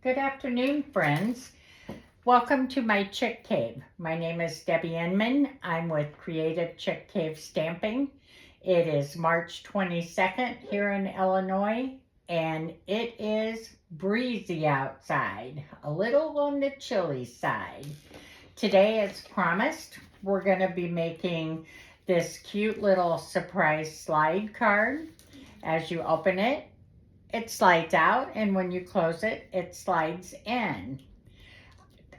Good afternoon, friends. Welcome to my Chick Cave. My name is Debbie Inman. I'm with Creative Chick Cave Stamping. It is March 22nd here in Illinois, and it is breezy outside, a little on the chilly side. Today, as promised, we're going to be making this cute little surprise slide card. As you open it, it slides out, and when you close it, it slides in.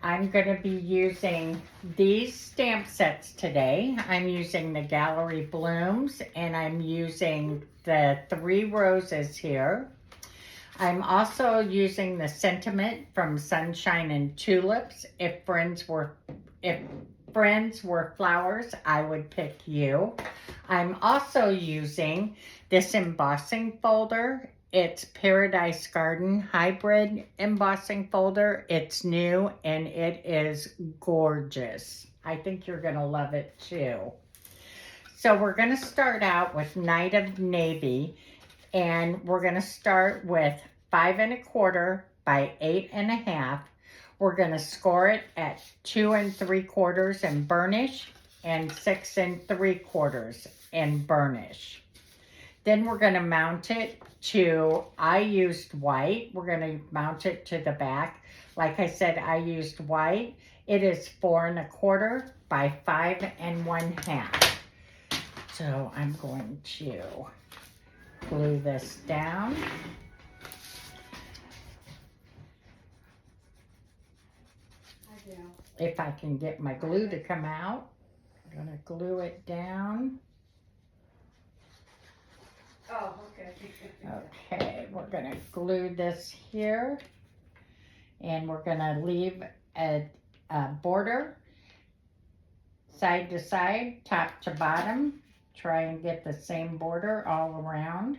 I'm going to be using these stamp sets today. I'm using the Gallery Blooms, and I'm using the 3 roses here. I'm also using the Sentiment from Sunshine and Tulips. If friends were flowers, I would pick you. I'm also using this embossing folder. It's Paradise Garden Hybrid embossing folder. It's new and it is gorgeous. I think you're going to love it too. So we're going to start out with Night of Navy, and we're going to start with 5 1/4 by 8 1/2. We're going to score it at 2 3/4 and burnish, and 6 3/4 and burnish. Then we're going to mount it to, I used white. We're going to mount it to the back. Like I said, I used white. It is 4 1/4 by 5 1/2. So I'm going to glue this down. If I can get my glue to come out, I'm going to glue it down. Oh, okay. Okay, we're going to glue this here, and we're going to leave a border side to side, top to bottom. Try and get the same border all around.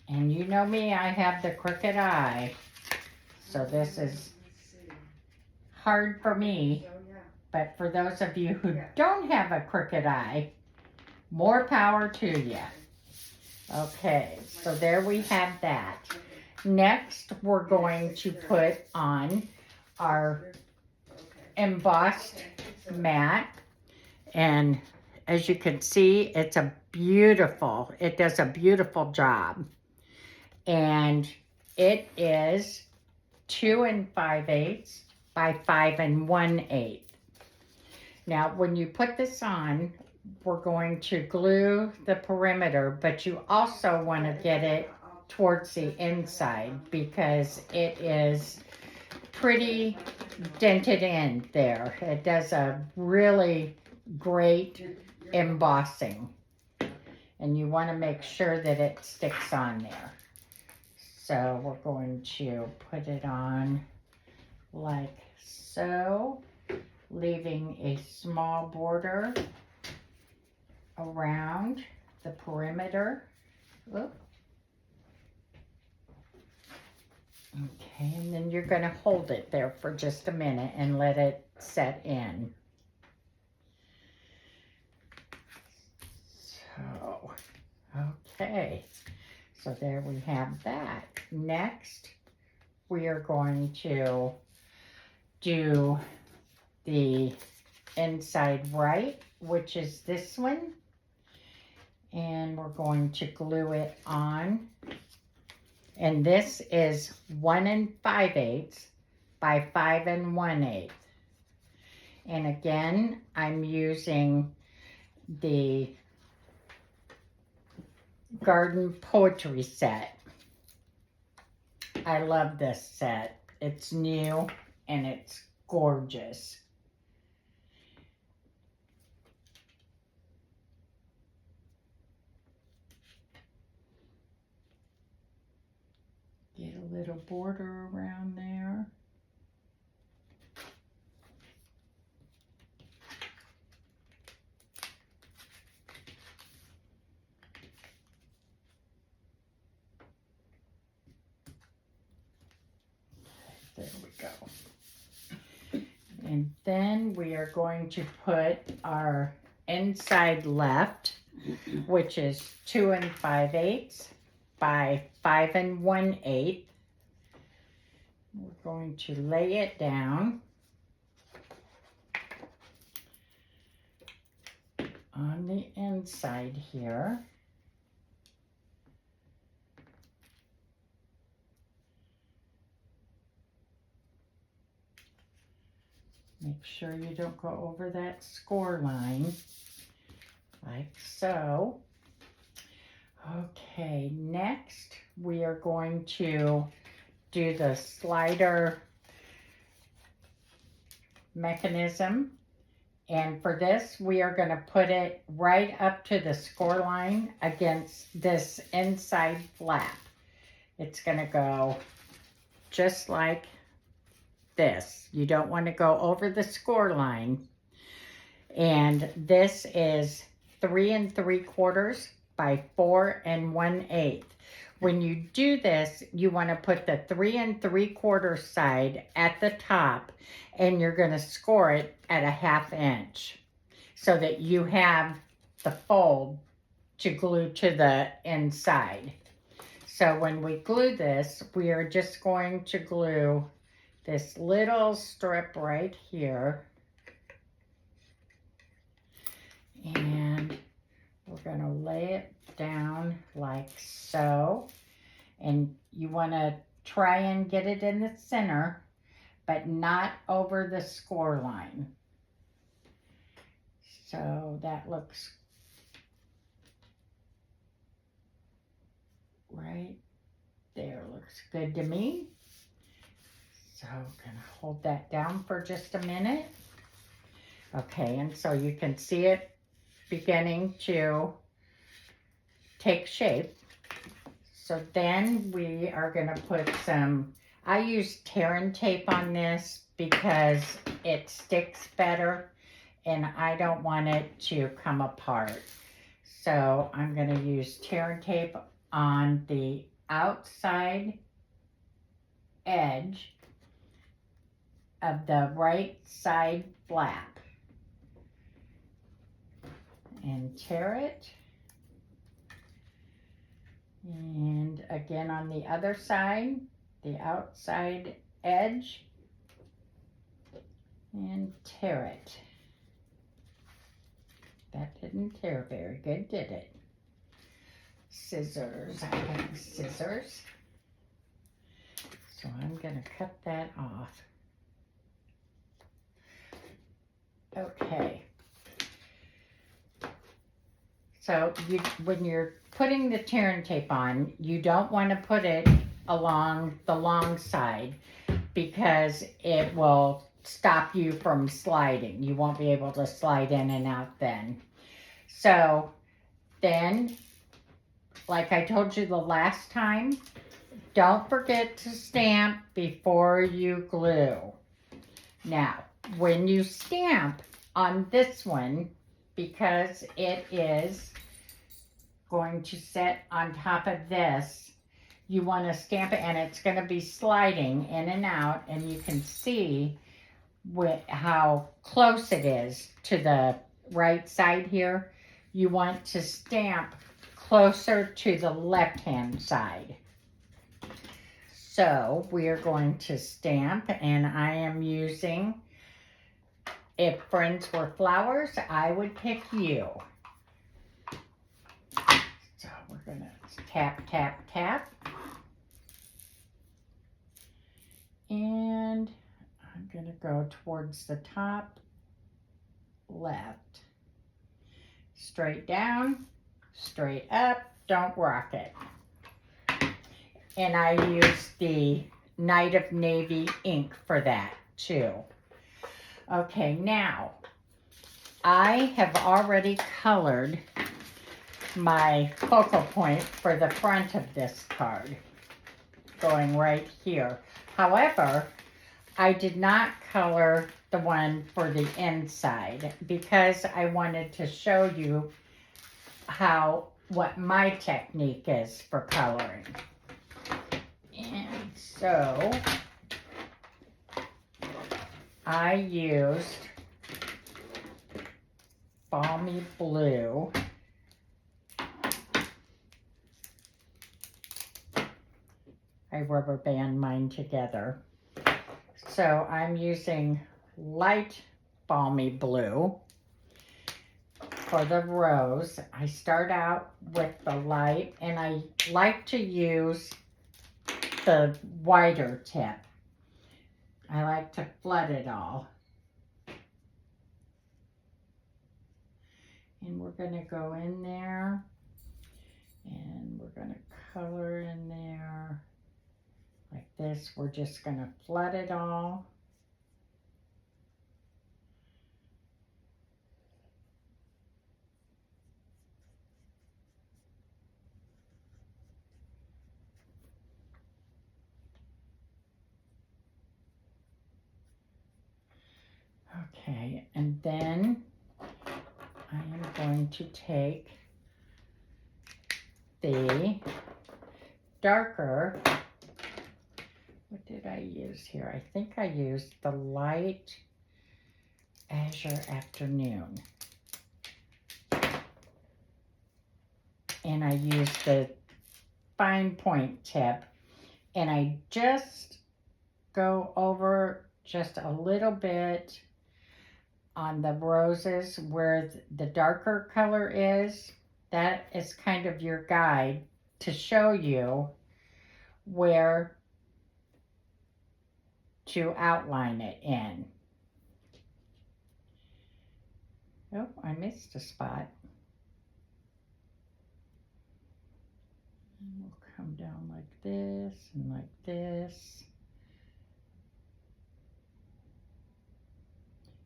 And you know me, I have the crooked eye, so this is hard for me. But for those of you who don't have a crooked eye, more power to you. Okay, so there we have that. Next, we're going to put on our embossed mat. And as you can see, it does a beautiful job. And it is 2 5/8 by 5 1/8. Now, when you put this on, we're going to glue the perimeter, but you also want to get it towards the inside because it is pretty dented in there. It does a really great embossing, and you want to make sure that it sticks on there. So we're going to put it on like so, leaving a small border around the perimeter. Oop. Okay, and then you're going to hold it there for just a minute and let it set in. So, okay, so there we have that. Next, we are going to do the inside right, which is this one. And we're going to glue it on. And this is 1 5/8 by 5 1/8. And again, I'm using the Garden Poetry set. I love this set. It's new and it's gorgeous. Get a little border around there. There we go. And then we are going to put our inside left, which is 2 5/8 by 5 1/8. We're going to lay it down on the inside here. Make sure you don't go over that score line, like so. Okay, next we are going to do the slider mechanism. And for this, we are going to put it right up to the score line against this inside flap. It's going to go just like this. You don't want to go over the score line. And this is 3 3/4 by 4 1/8. When you do this, you want to put the 3 3/4 side at the top, and you're going to score it at a 1/2 inch so that you have the fold to glue to the inside. So when we glue this, we are just going to glue this little strip right here. And we're going to lay it down like so. And you want to try and get it in the center, but not over the score line. So that looks right there. Looks good to me. So I'm going to hold that down for just a minute. Okay, and so you can see it beginning to take shape. So then we are going to put some, I use tear and tape on this because it sticks better and I don't want it to come apart. So I'm going to use tear and tape on the outside edge of the right side flap and tear it. And again on the other side, the outside edge, and tear it. That didn't tear very good, did it? Scissors, I have scissors. So I'm going to cut that off. Okay. So when you're putting the tear and tape on, you don't want to put it along the long side because it will stop you from sliding. You won't be able to slide in and out then. So then, like I told you the last time, don't forget to stamp before you glue. Now, when you stamp on this one, because it is going to sit on top of this, you want to stamp it, and it's going to be sliding in and out, and you can see how close it is to the right side here. You want to stamp closer to the left-hand side. So we are going to stamp, and I am using, if friends were flowers, I would pick you. So we're going to tap, tap, tap. And I'm going to go towards the top left. Straight down, straight up, don't rock it. And I use the Night of Navy ink for that too. Okay, now I have already colored my focal point for the front of this card, going right here. However, I did not color the one for the inside because I wanted to show you what my technique is for coloring. And so I used Balmy Blue. I rubber band mine together. So I'm using light balmy blue for the rose. I start out with the light, and I like to use the wider tip. I like to flood it all. And we're going to go in there, and we're going to color in there like this. We're just going to flood it all. Okay, and then I am going to take the darker, what did I use here? I think I used the light Azure Afternoon. And I used the fine point tip, and I just go over just a little bit on the roses where the darker color is. That is kind of your guide to show you where to outline it in. Oh, I missed a spot. And we'll come down like this and like this.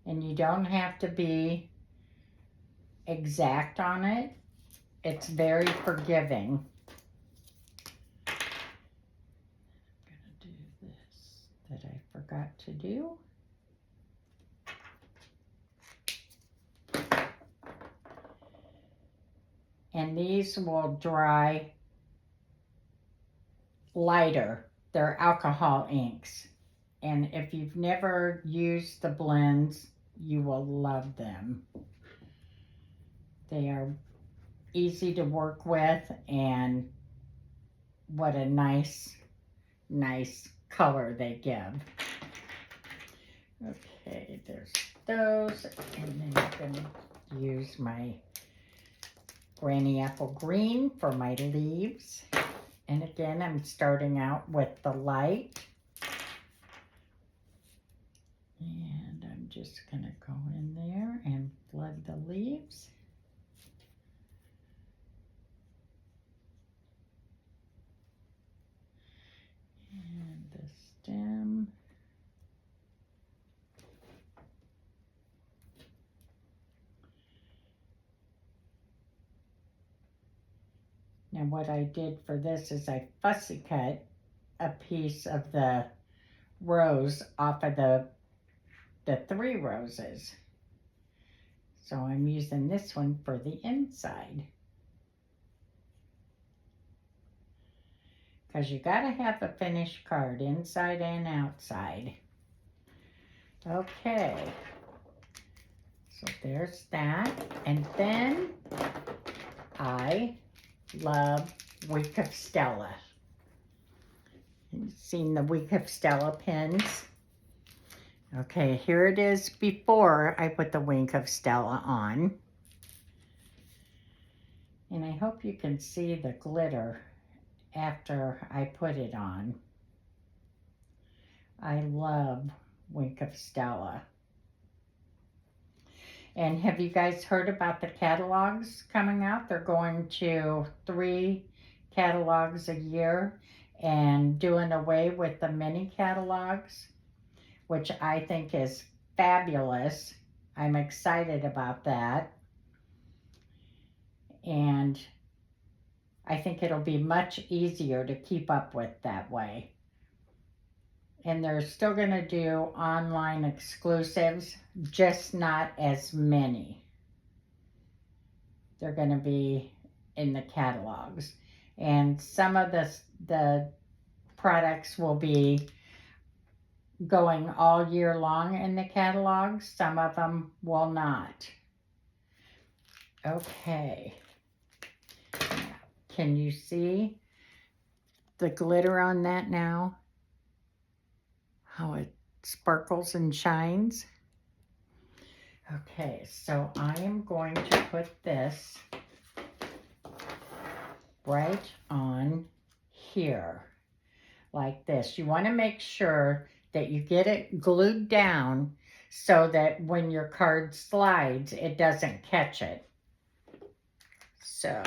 And you don't have to be exact on it. It's very forgiving. I'm gonna do this that I forgot to do. And these will dry lighter. They're alcohol inks. And if you've never used the blends, you will love them. They are easy to work with, and what a nice color they give. Okay, there's those, and then I'm going to use my Granny Apple Green for my leaves. And again, I'm starting out with the light. And I'm just going to go in there and flood the leaves. And the stem. Now what I did for this is I fussy cut a piece of the rose off of the 3 roses. So I'm using this one for the inside. Because you got to have a finished card inside and outside. Okay. So there's that. And then I love Week of Stella. You've seen the Week of Stella pins. Okay, here it is before I put the Week of Stella on. And I hope you can see the glitter after I put it on. I love Week of Stella. And have you guys heard about the catalogs coming out? They're going to 3 catalogs a year and doing away with the mini catalogs, which I think is fabulous. I'm excited about that. And I think it'll be much easier to keep up with that way. And they're still going to do online exclusives, just not as many. They're going to be in the catalogs. And some of the products will be going all year long in the catalogs. Some of them will not. Okay. Can you see the glitter on that now? How it sparkles and shines. Okay, so I am going to put this right on here, like this. You want to make sure that you get it glued down so that when your card slides, it doesn't catch it. So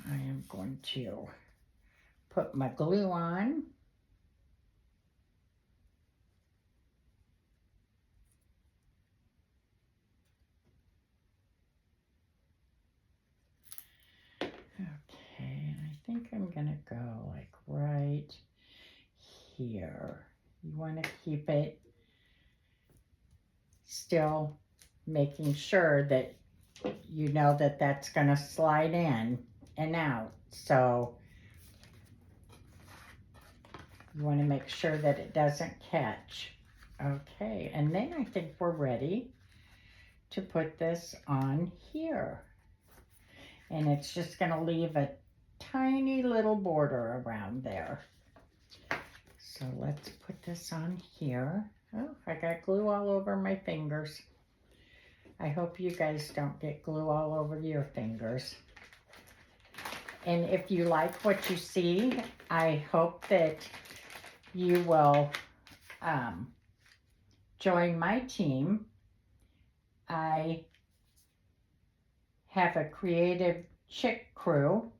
I am going to put my glue on. Okay, and I think I'm gonna go like right here. You want to keep it still, making sure that you know that that's gonna slide in and out. So you want to make sure that it doesn't catch. Okay, and then I think we're ready to put this on here. And it's just going to leave a tiny little border around there. So let's put this on here. Oh, I got glue all over my fingers. I hope you guys don't get glue all over your fingers. And if you like what you see, I hope that you will join my team. I have a creative chick crew.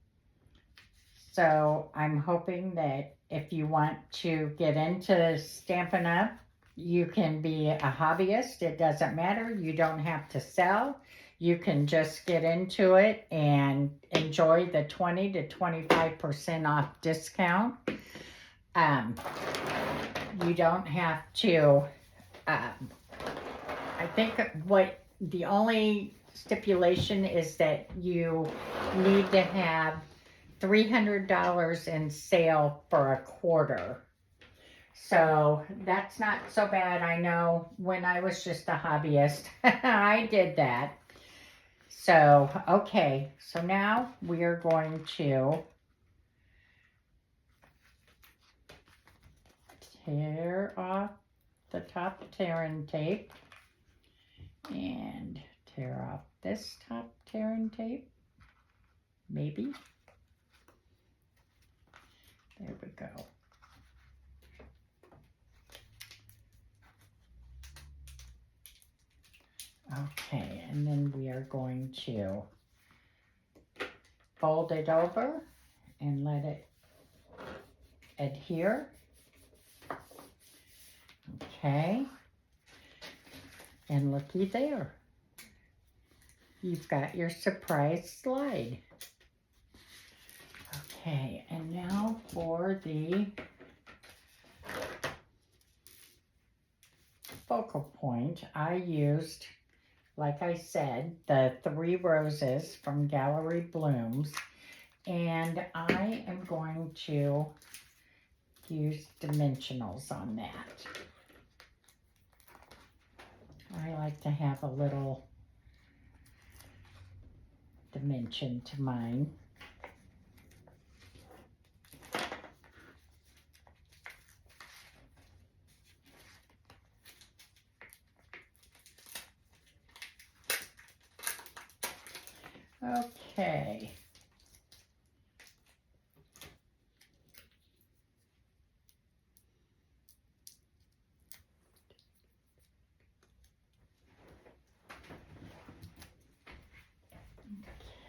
So I'm hoping that if you want to get into Stampin' Up, you can be a hobbyist. It doesn't matter. You don't have to sell. You can just get into it and enjoy the 20 to 25% off discount. You don't have to, I think what the only stipulation is that you need to have $300 in sale for a quarter. So that's not so bad. I know when I was just a hobbyist, I did that. So, okay. So now we are going to tear off the top tearing tape and tear off this top tearing tape. Maybe. There we go. Okay, and then we are going to fold it over and let it adhere. Okay, and looky there. You've got your surprise slide. Okay, and now for the focal point, I used, like I said, the 3 roses from Gallery Blooms, and I am going to use dimensionals on that. I like to have a little dimension to mine. Okay.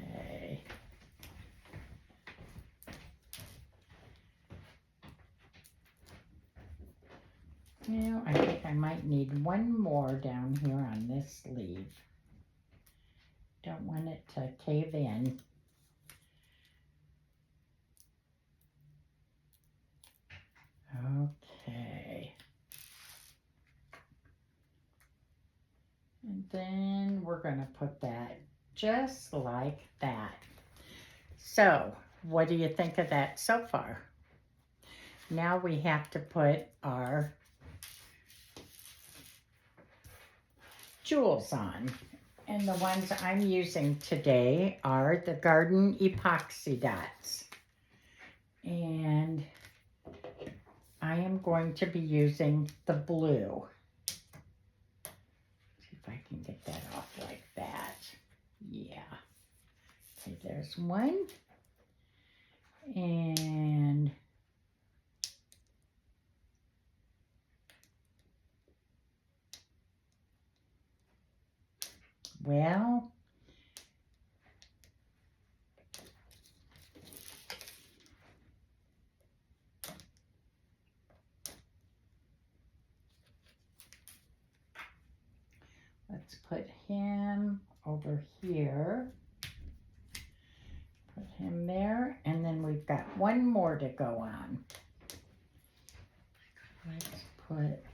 Okay. Now I think I might need one more down here on this sleeve. Don't want it to cave in. Okay. And then we're going to put that just like that. So, what do you think of that so far? Now we have to put our jewels on. And the ones I'm using today are the Garden Epoxy Dots. And I am going to be using the blue. I can get that off like that. Yeah. Okay, there's one. And well, let's put him over here. Put him there, and then we've got one more to go on. Let's put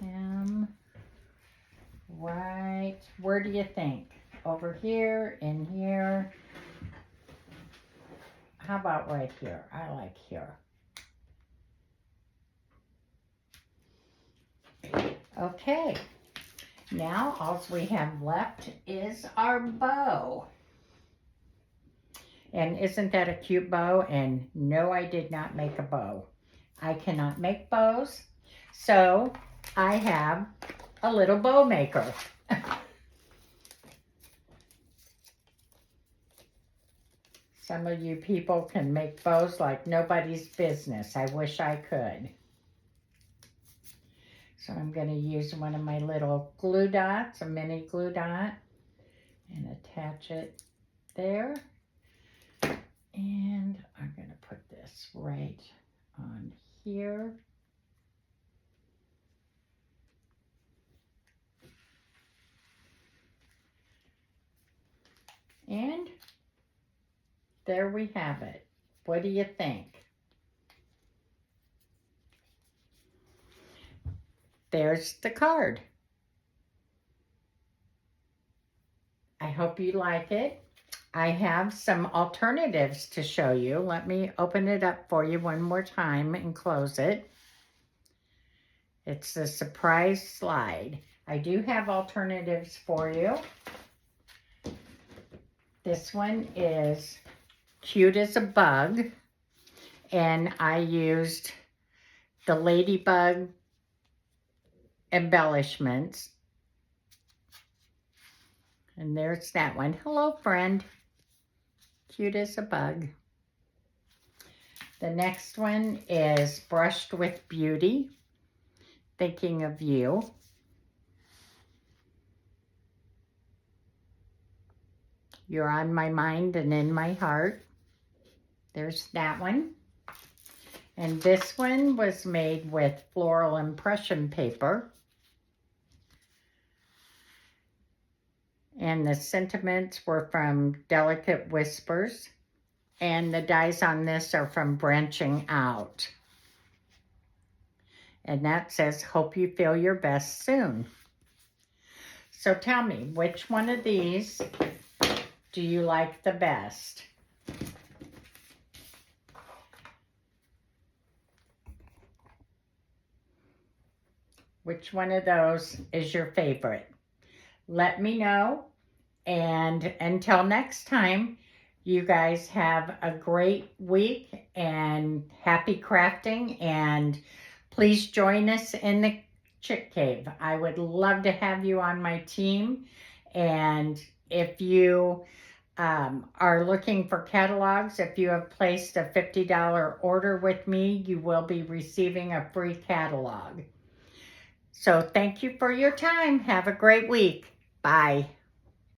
him right, where do you think? Over here, in here. How about right here? I like here. Okay, now all we have left is our bow. And isn't that a cute bow? And no, I did not make a bow. I cannot make bows, so I have a little bow maker. Some of you people can make bows like nobody's business. I wish I could. So I'm going to use one of my little glue dots, a mini glue dot, and attach it there. And I'm going to put this right on here. And there we have it. What do you think? There's the card. I hope you like it. I have some alternatives to show you. Let me open it up for you one more time and close it. It's the surprise slide. I do have alternatives for you. This one is cute as a bug, and I used the ladybug embellishments. And there's that one. Hello, friend. Cute as a bug. The next one is Brushed with Beauty, Thinking of You. You're on my mind and in my heart. There's that one. And this one was made with floral impression paper. And the sentiments were from Delicate Whispers. And the dies on this are from Branching Out. And that says, hope you feel your best soon. So tell me, which one of these do you like the best? Which one of those is your favorite? Let me know. And until next time, you guys have a great week and happy crafting. And please join us in the Chick Cave. I would love to have you on my team. And if you are looking for catalogs, if you have placed a $50 order with me, you will be receiving a free catalog. So thank you for your time. Have a great week. Bye.